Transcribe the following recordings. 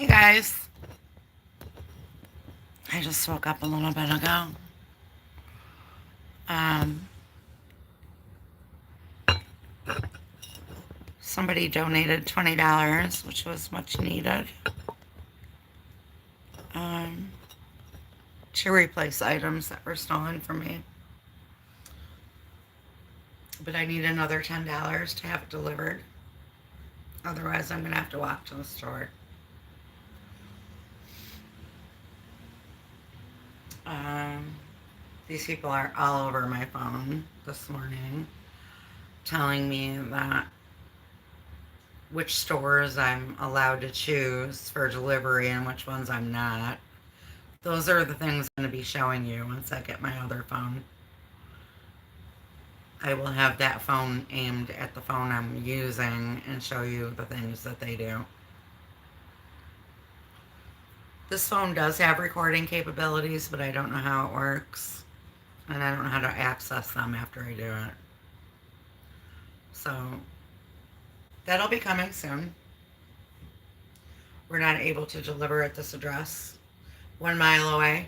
Hey guys, I just woke up a little bit ago. Um, Somebody donated $20, which was much needed, um, to replace items that were stolen from me. But I need another $10 to have it delivered. Otherwise, I'm gonna have to walk to the store. Um, these people are all over my phone this morning, telling me that which stores I'm allowed to choose for delivery and which ones I'm not. Those are the things I'm going to be showing you once I get my other phone. I will have that phone aimed at the phone I'm using and show you the things that they do. This phone does have recording capabilities, but I don't know how it works. And I don't know how to access them after I do it. So that'll be coming soon. We're not able to deliver at this address. 1 mile away.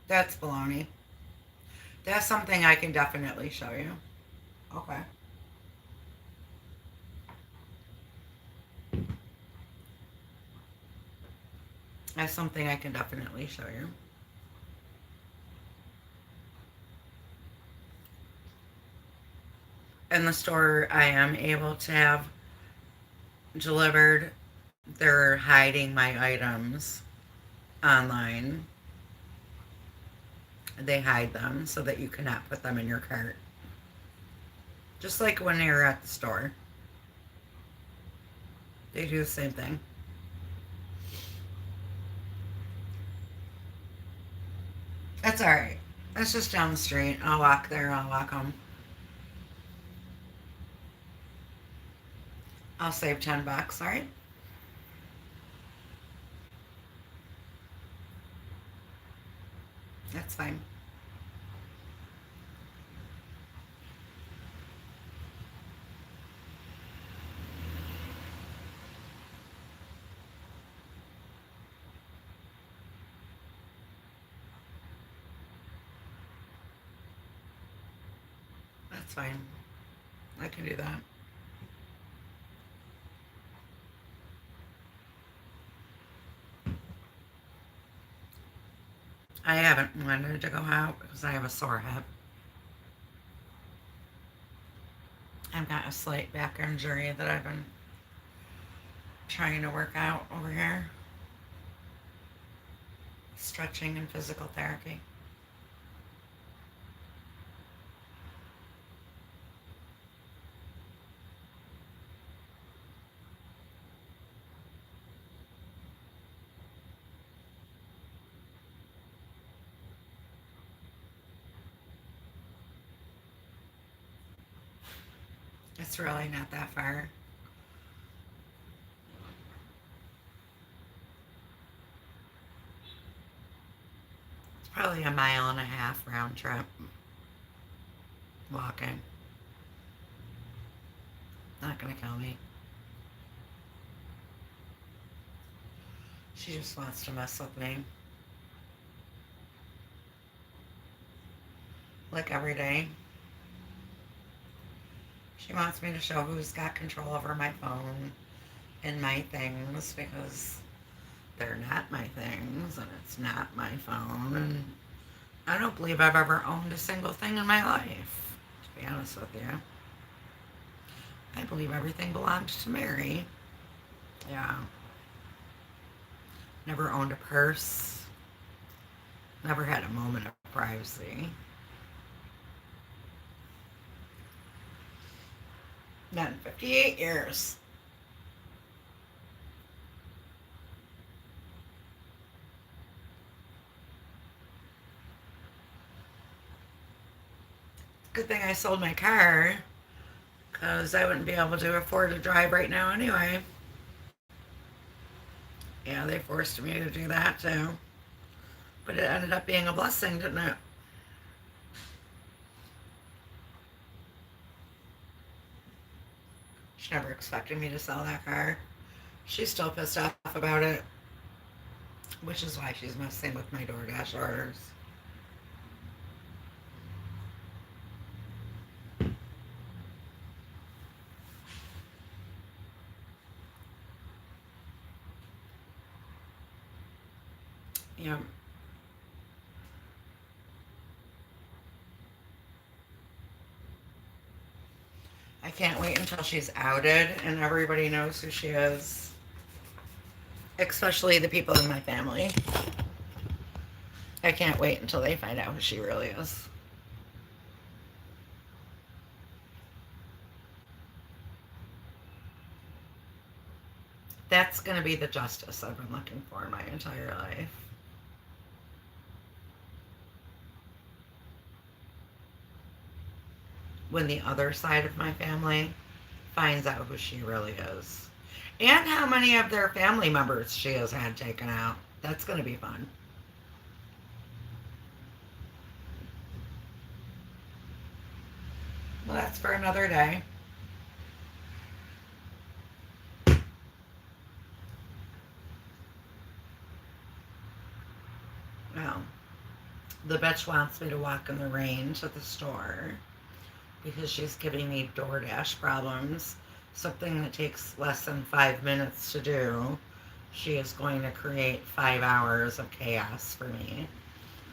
That's baloney. That's something I can definitely show you. Okay. That's something I can definitely show you. In the store, I am able to have delivered. They're hiding my items online. They hide them so that you cannot put them in your cart. Just like when you're at the store, they do the same thing. That's all right. That's just down the street. I'll walk there. I'll walk home. I'll save $10. All right. That's fine. That's fine. I can do that. I haven't wanted to go out because I have a sore hip. I've got a slight back injury that I've been trying to work out over here. Stretching and physical therapy. It's really not that far. It's probably a mile and a half round trip walking. Not gonna kill me. She just wants to mess with me. Like every day. She wants me to show who's got control over my phone and my things because they're not my things and it's not my phone. And I don't believe I've ever owned a single thing in my life, to be honest with you. I believe everything belonged to Mary. Yeah. Never owned a purse. Never had a moment of privacy. Not in 58 years. Good thing I sold my car because I wouldn't be able to afford to drive right now anyway. Yeah, they forced me to do that too. But it ended up being a blessing, didn't it? She never expected me to sell that car. She's still pissed off about it. which is why she's messing with my DoorDash orders. Yep. I can't wait until she's outed and everybody knows who she is, especially the people in my family. I can't wait until they find out who she really is. That's going to be the justice I've been looking for my entire life. When the other side of my family finds out who she really is. And how many of their family members she has had taken out. That's going to be fun. Well, that's for another day. Well, the bitch wants me to walk in the rain to the store because she's giving me DoorDash problems. Something that takes less than 5 minutes to do. She is going to create 5 hours of chaos for me.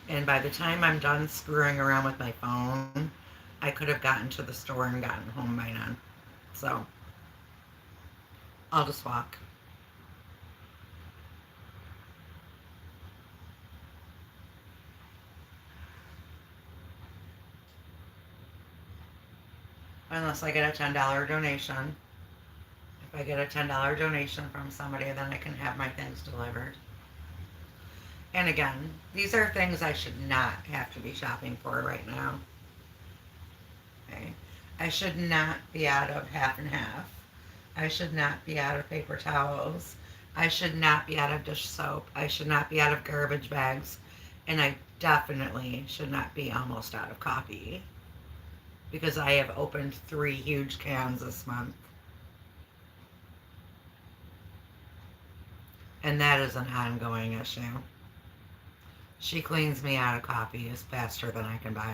And by the time I'm done screwing around with my phone, I could have gotten to the store and gotten home by then. So I'll just walk. Unless I get a $10 donation. If I get a $10 donation from somebody, then I can have my things delivered. And again, these are things I should not have to be shopping for right now. Okay? I should not be out of half and half. I should not be out of paper towels. I should not be out of dish soap. I should not be out of garbage bags. And I definitely should not be almost out of coffee because I have opened 3 huge cans this month. And that is an ongoing issue. She cleans me out of coffee faster than I can buy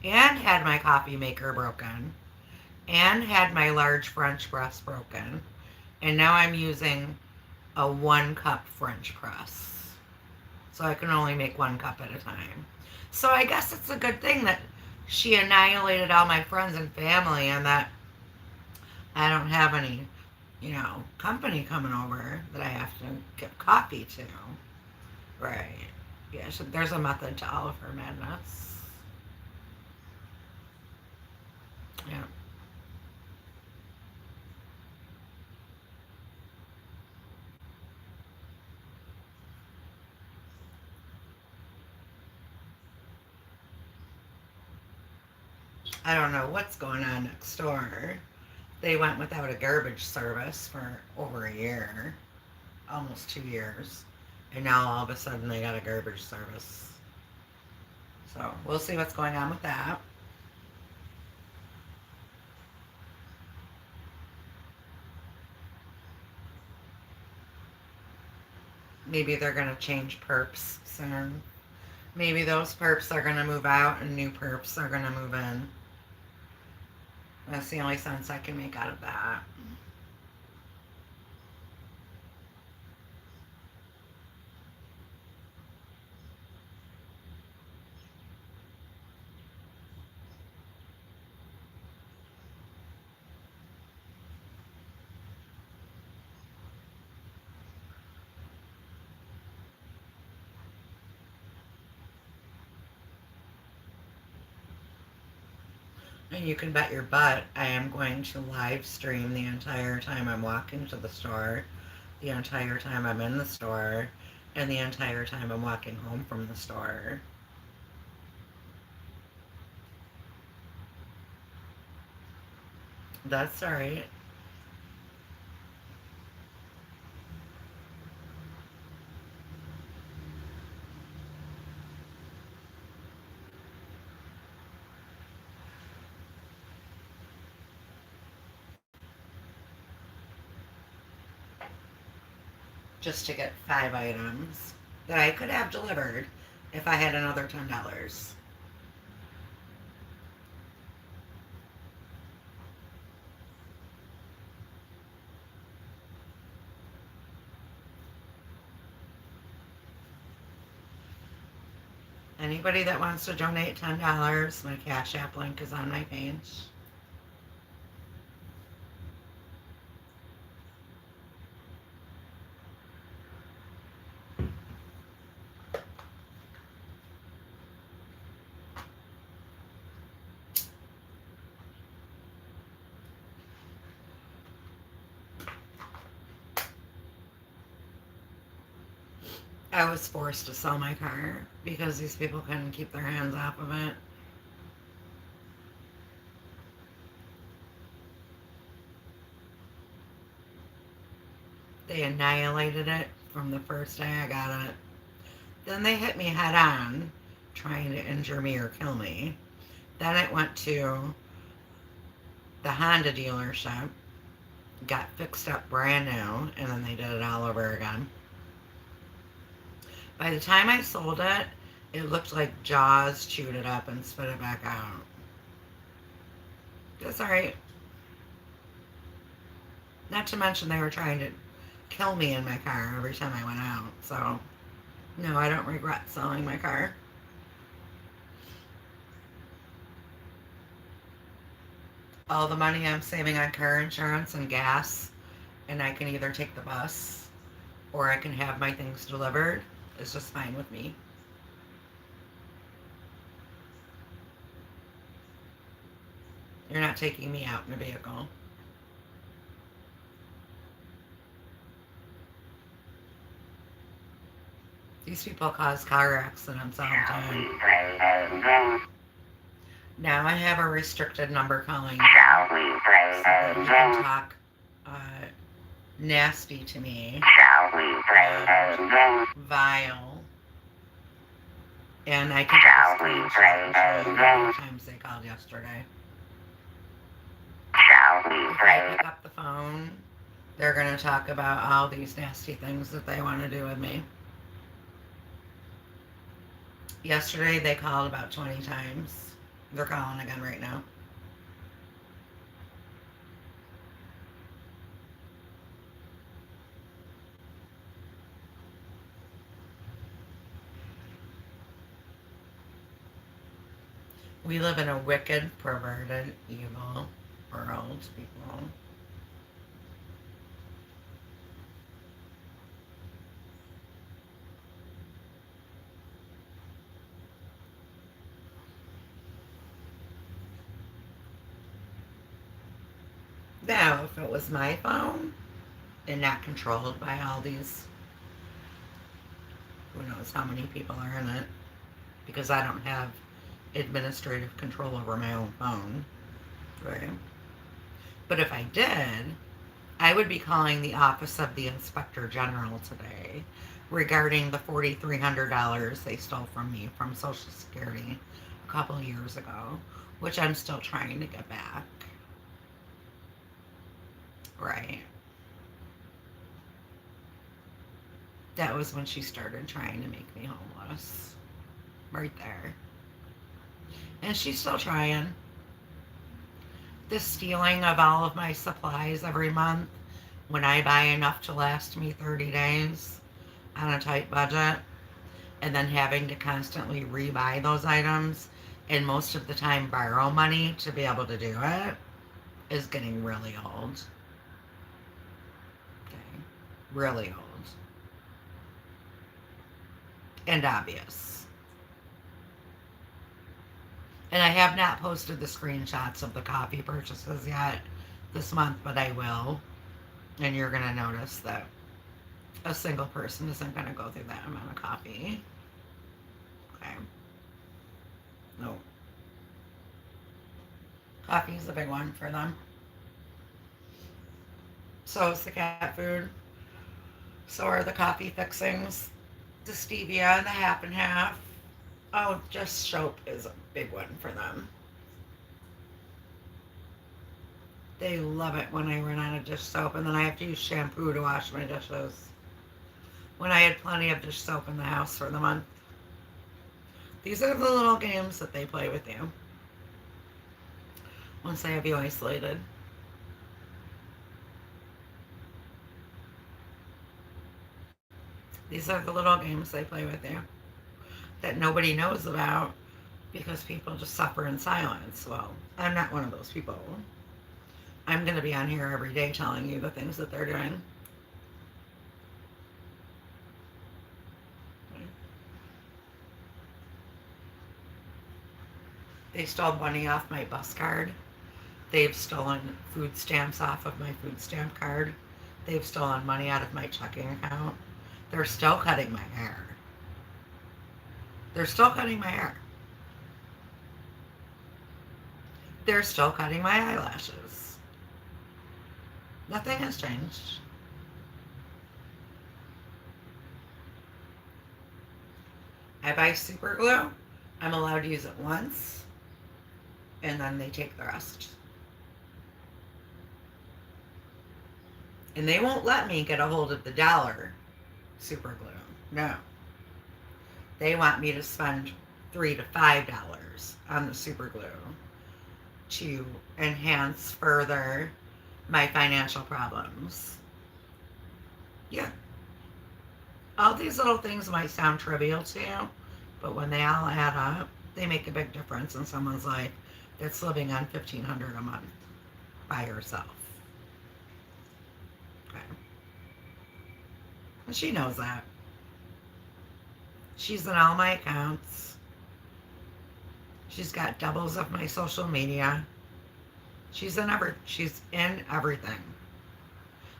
it. And had my coffee maker broken. And had my large French press broken. And now I'm using a 1 cup French press. So I can only make 1 cup at a time. So I guess it's a good thing that she annihilated all my friends and family and that I don't have any, company coming over that I have to give coffee to. Right. Yeah, so there's a method to all of her madness. Yeah. I don't know what's going on next door. They went without a garbage service for over a year, almost 2 years. And now all of a sudden they got a garbage service. So we'll see what's going on with that. Maybe they're going to change perps soon. Maybe those perps are going to move out and new perps are going to move in. That's the only sense I can make out of that. And you can bet your butt I am going to live stream the entire time I'm walking to the store, the entire time I'm in the store, and the entire time I'm walking home from the store. That's alright. just to get 5 items that I could have delivered if I had another $10. Anybody that wants to donate $10, my Cash App link is on my page. I was forced to sell my car because these people couldn't keep their hands off of it. They annihilated it from the first day I got it. Then they hit me head on, trying to injure me or kill me. Then it went to the Honda dealership, got fixed up brand new, and then they did it all over again. By the time I sold it, it looked like Jaws chewed it up and spit it back out. That's alright. Not to mention they were trying to kill me in my car every time I went out. So, no, I don't regret selling my car. All the money I'm saving on car insurance and gas, and I can either take the bus or I can have my things delivered, is just fine with me. You're not taking me out in a vehicle. These people cause car accidents all the time. Now I have a restricted number calling. Shall we play a game? You can talk nasty to me. Shall we play a game? Vile. And I can Shall we play a game? How many times they called yesterday. Shall we play? If I pick up the phone, they're going to talk about all these nasty things that they want to do with me. Yesterday they called about 20 times. They're calling again right now. We live in a wicked, perverted, evil world, people. Now, if it was my phone and not controlled by all these, who knows how many people are in it, because I don't have administrative control over my own phone, right? But if I did, I would be calling the Office of the Inspector General today regarding the $4,300 they stole from me from Social Security a couple years ago, which I'm still trying to get back. Right. That was when she started trying to make me homeless. Right there. And she's still trying. The stealing of all of my supplies every month when I buy enough to last me 30 days on a tight budget, and then having to constantly rebuy those items and most of the time borrow money to be able to do it is getting really old. Okay. Really old. And obvious. And I have not posted the screenshots of the coffee purchases yet this month, but I will. And you're going to notice that a single person isn't going to go through that amount of coffee. Okay. No. Coffee is a big one for them. So is the cat food. So are the coffee fixings. The stevia and the half and half. Oh, just soap is a big one for them. They love it when I run out of dish soap and then I have to use shampoo to wash my dishes. when I had plenty of dish soap in the house for the month. These are the little games that they play with you once they have you isolated. These are the little games they play with you that nobody knows about because people just suffer in silence. Well, I'm not one of those people. I'm going to be on here every day telling you the things that they're doing. They stole money off my bus card. They've stolen food stamps off of my food stamp card. They've stolen money out of my checking account. They're still cutting my hair. They're still cutting my hair. They're still cutting my eyelashes. Nothing has changed. I buy super glue. I'm allowed to use it once, and then they take the rest. And they won't let me get a hold of the dollar super glue. No. They want me to spend $3 to $5 on the super glue to enhance further my financial problems. Yeah. All these little things might sound trivial to you, but when they all add up, they make a big difference in someone's life that's living on $1,500 a month by herself. Okay. And she knows that. She's in all my accounts. She's got doubles of my social media. She's in everything.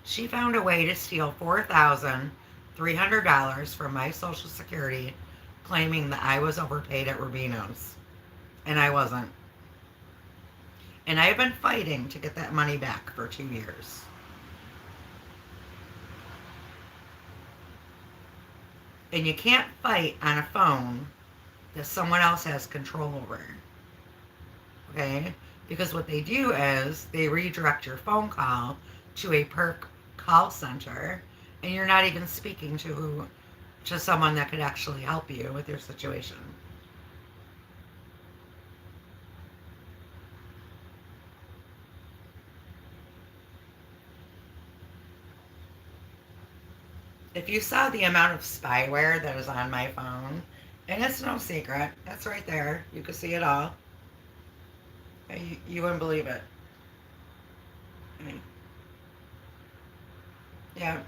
She found a way to steal $4,300 from my Social Security, claiming that I was overpaid at Rubino's. And I wasn't. And I've been fighting to get that money back for 2 years. And you can't fight on a phone that someone else has control over. Okay? Because what they do is they redirect your phone call to a perk call center, and you're not even speaking to someone that could actually help you with your situation. If you saw the amount of spyware that is on my phone, and it's no secret, it's right there. You can see it all. You wouldn't believe it. Yeah.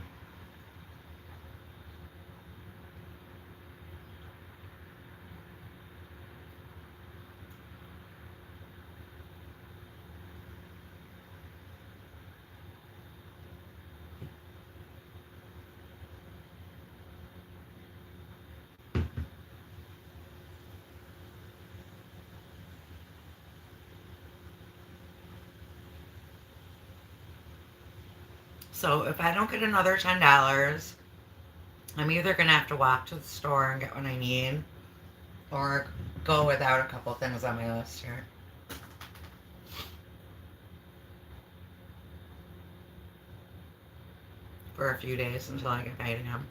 So if I don't get another $10, I'm either going to have to walk to the store and get what I need, or go without a couple things on my list here. For a few days until I get paid again.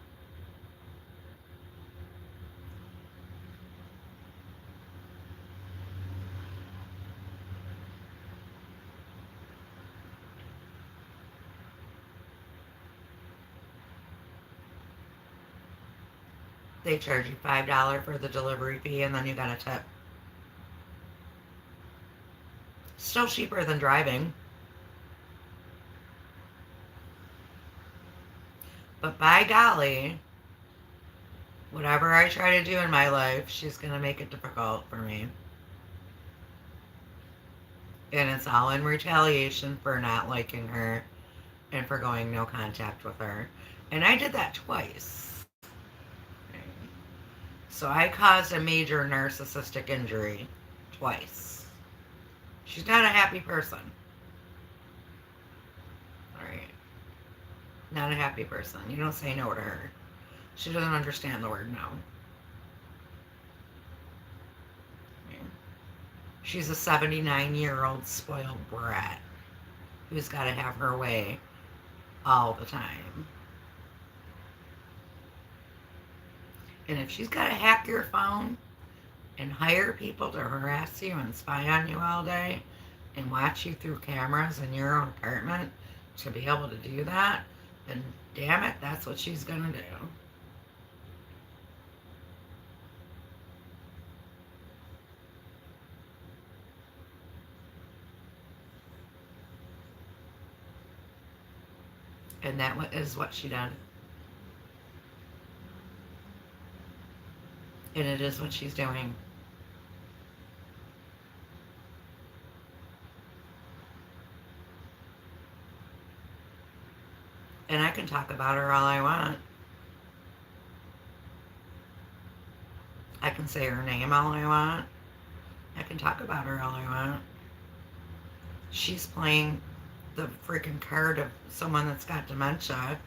They charge you $5 for the delivery fee, and then you got a tip. Still cheaper than driving. But by golly, whatever I try to do in my life, she's going to make it difficult for me. And it's all in retaliation for not liking her and for going no contact with her. And I did that twice. So I caused a major narcissistic injury twice. She's not a happy person. Alright. Not a happy person. You don't say no to her. She doesn't understand the word no. She's a 79-year-old spoiled brat who's got to have her way all the time. And if she's got to hack your phone and hire people to harass you and spy on you all day and watch you through cameras in your own apartment to be able to do that, then damn it, that's what she's going to do. And that is what she did. And it is what she's doing. And I can talk about her all I want. I can say her name all I want. I can talk about her all I want. She's playing the freaking card of someone that's got dementia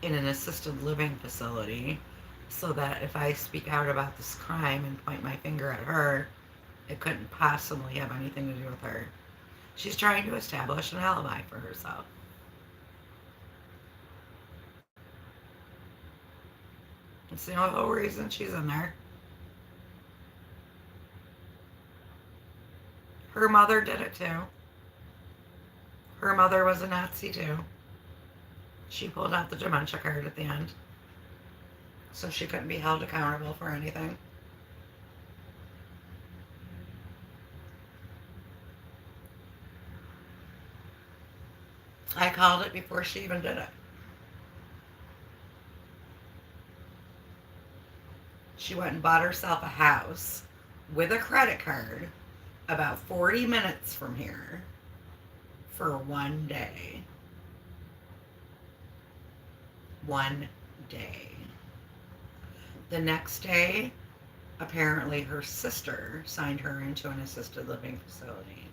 in an assisted living facility so that if I speak out about this crime and point my finger at her, it couldn't possibly have anything to do with her. She's trying to establish an alibi for herself. It's the only whole reason she's in there. Her mother did it too. Her mother was a Nazi too. She pulled out the dementia card at the end, so she couldn't be held accountable for anything. I called it before she even did it. She went and bought herself a house with a credit card about 40 minutes from here for one day. One day. The next day, apparently her sister signed her into an assisted living facility.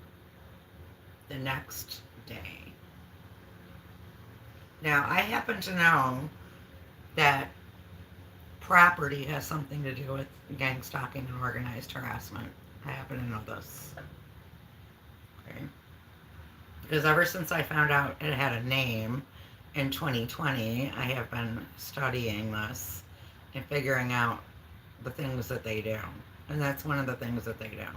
The next day. Now, I happen to know that property has something to do with gangstalking and organized harassment. I happen to know this. Okay. Because ever since I found out it had a name in 2020, I have been studying this and figuring out the things that they do. And that's one of the things that they do.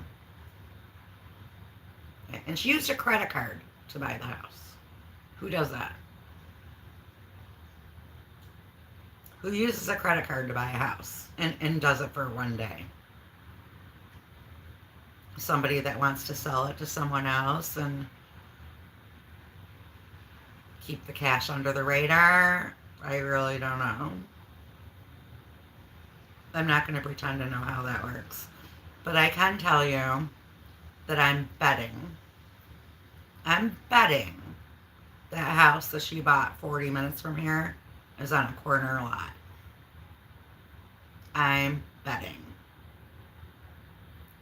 Okay. And she used a credit card to buy the house. Who does that? Who uses a credit card to buy a house and does it for one day? Somebody that wants to sell it to someone else and keep the cash under the radar? I really don't know. I'm not going to pretend to know how that works. But I can tell you that I'm betting that house that she bought 40 minutes from here is on a corner lot. I'm betting.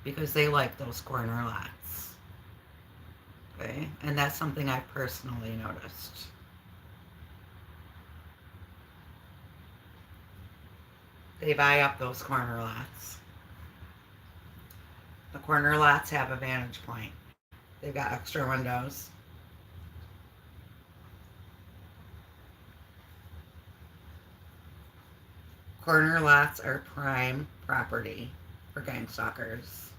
Because they like those corner lots. Okay? And that's something I've personally noticed. They buy up those corner lots. The corner lots have a vantage point. They've got extra windows. Corner lots are prime property for gang stalkers.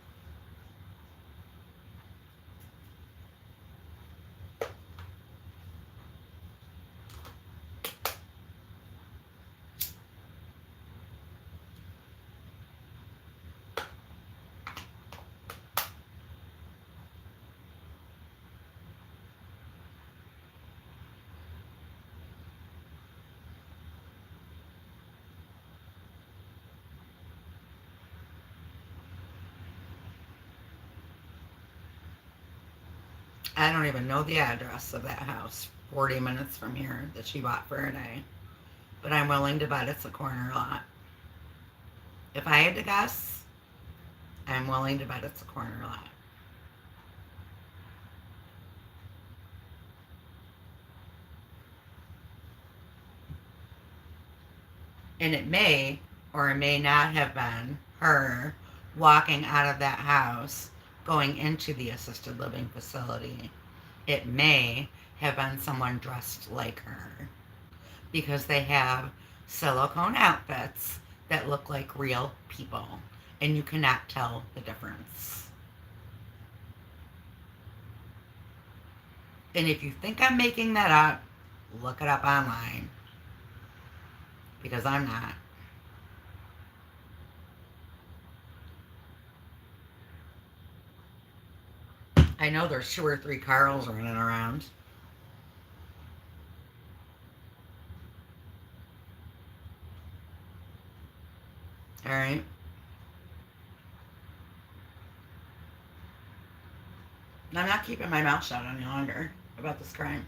I don't even know the address of that house 40 minutes from here that she bought for a day. But I'm willing to bet it's a corner lot. If I had to guess, I'm willing to bet it's a corner lot. And it may or it may not have been her walking out of that house going into the assisted living facility. It may have been someone dressed like her because they have silicone outfits that look like real people, and you cannot tell the difference. And if you think I'm making that up, look it up online, because I'm not. I know there's 2 or 3 Carls running around. All right. I'm not keeping my mouth shut any longer about this crime.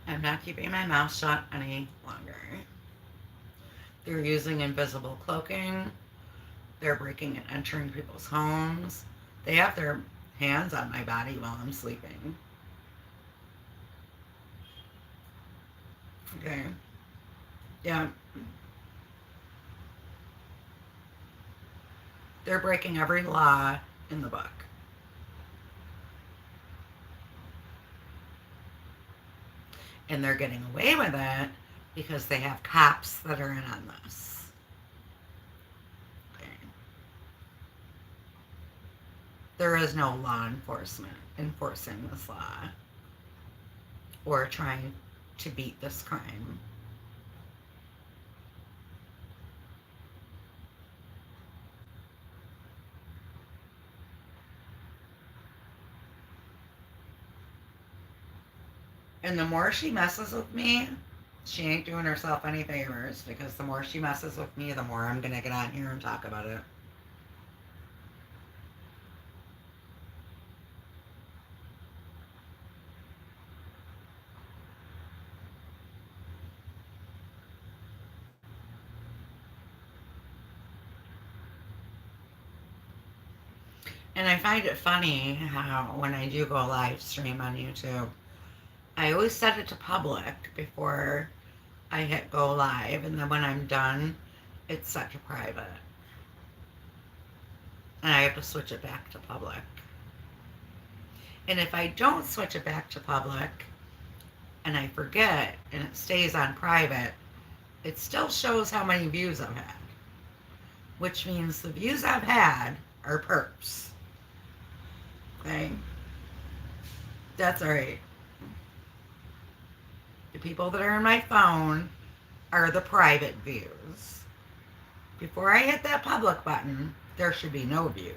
I'm not keeping my mouth shut any longer. They're using invisible cloaking. They're breaking and entering people's homes. They have their hands on my body while I'm sleeping. Okay. Yeah. They're breaking every law in the book. And they're getting away with it because they have cops that are in on this. Okay. There is no law enforcement enforcing this law or trying to beat this crime. And the more she messes with me, she ain't doing herself any favors, because the more she messes with me, the more I'm going to get on here and talk about it. And I find it funny how when I do go live stream on YouTube, I always set it to public before I hit go live, and then when I'm done, it's set to private. And I have to switch it back to public. And if I don't switch it back to public and I forget and it stays on private, it still shows how many views I've had. Which means the views I've had are perps. Okay? That's alright. The people that are in my phone are the private views. Before I hit that public button, there should be no views.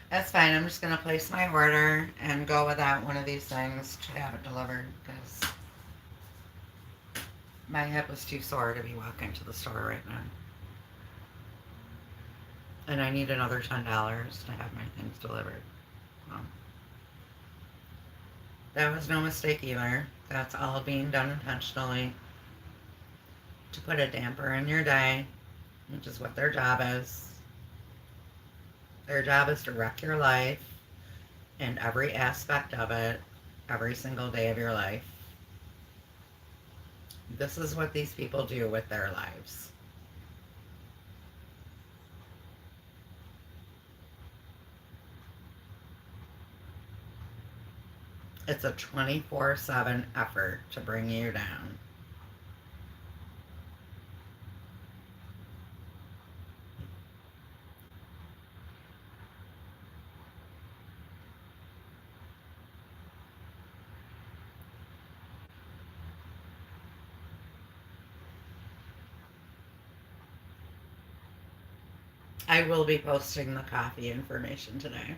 That's fine. I'm just going to place my order and go without one of these things to have it delivered, because my hip is too sore to be walking to the store right now. And I need another $10 to have my things delivered. That was no mistake either. That's all being done intentionally to put a damper in your day, which is what their job is. Their job is to wreck your life and every aspect of it, every single day of your life. This is what these people do with their lives. It's a 24/7 effort to bring you down. I will be posting the coffee information today.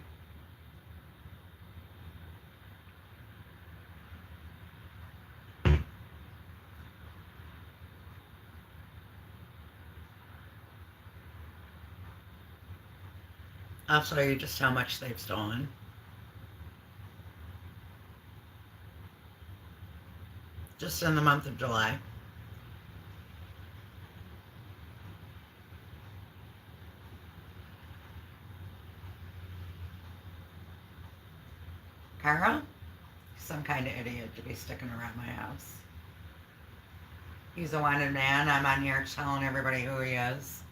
I'll show you just how much they've stolen. Just in the month of July. Carl? Some kind of idiot to be sticking around my house. He's a wanted man. I'm on here telling everybody who he is,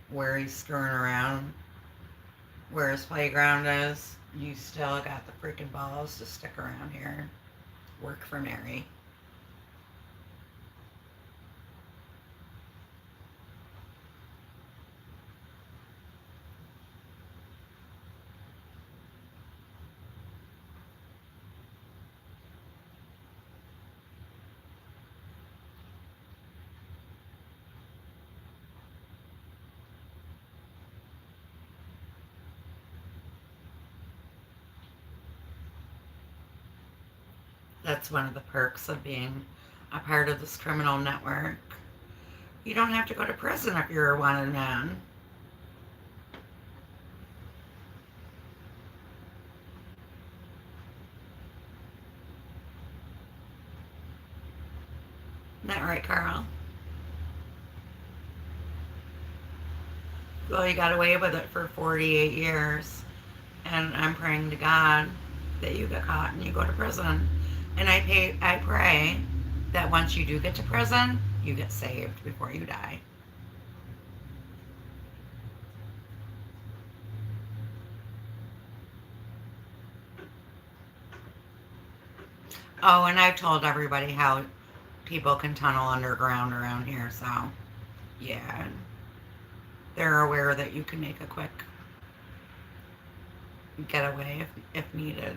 where he's screwing around, where his playground is. You still got the freaking balls to stick around here. Work for Mary. That's one of the perks of being a part of this criminal network. You don't have to go to prison if you're a wanted man. Isn't that right, Carl? Well, you got away with it for 48 years. And I'm praying to God that you get caught and you go to prison. And I pray that once you do get to prison, you get saved before you die. Oh, and I've told everybody how people can tunnel underground around here, so yeah. They're aware that you can make a quick getaway if needed.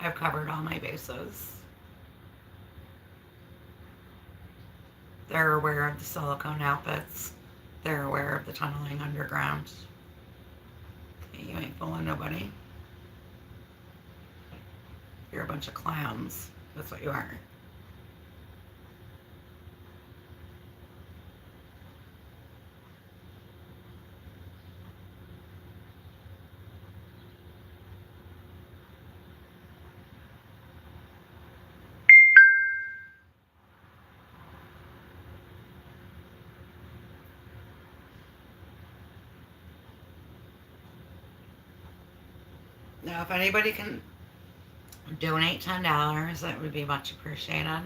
I've covered all my bases. They're aware of the silicone outfits. They're aware of the tunneling underground. You ain't fooling nobody. You're a bunch of clowns. That's what you are. Now, if anybody can donate $10, that would be much appreciated.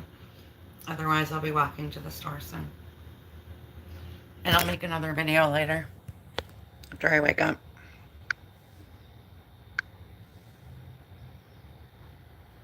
Otherwise, I'll be walking to the store soon. And I'll make another video later after I wake up.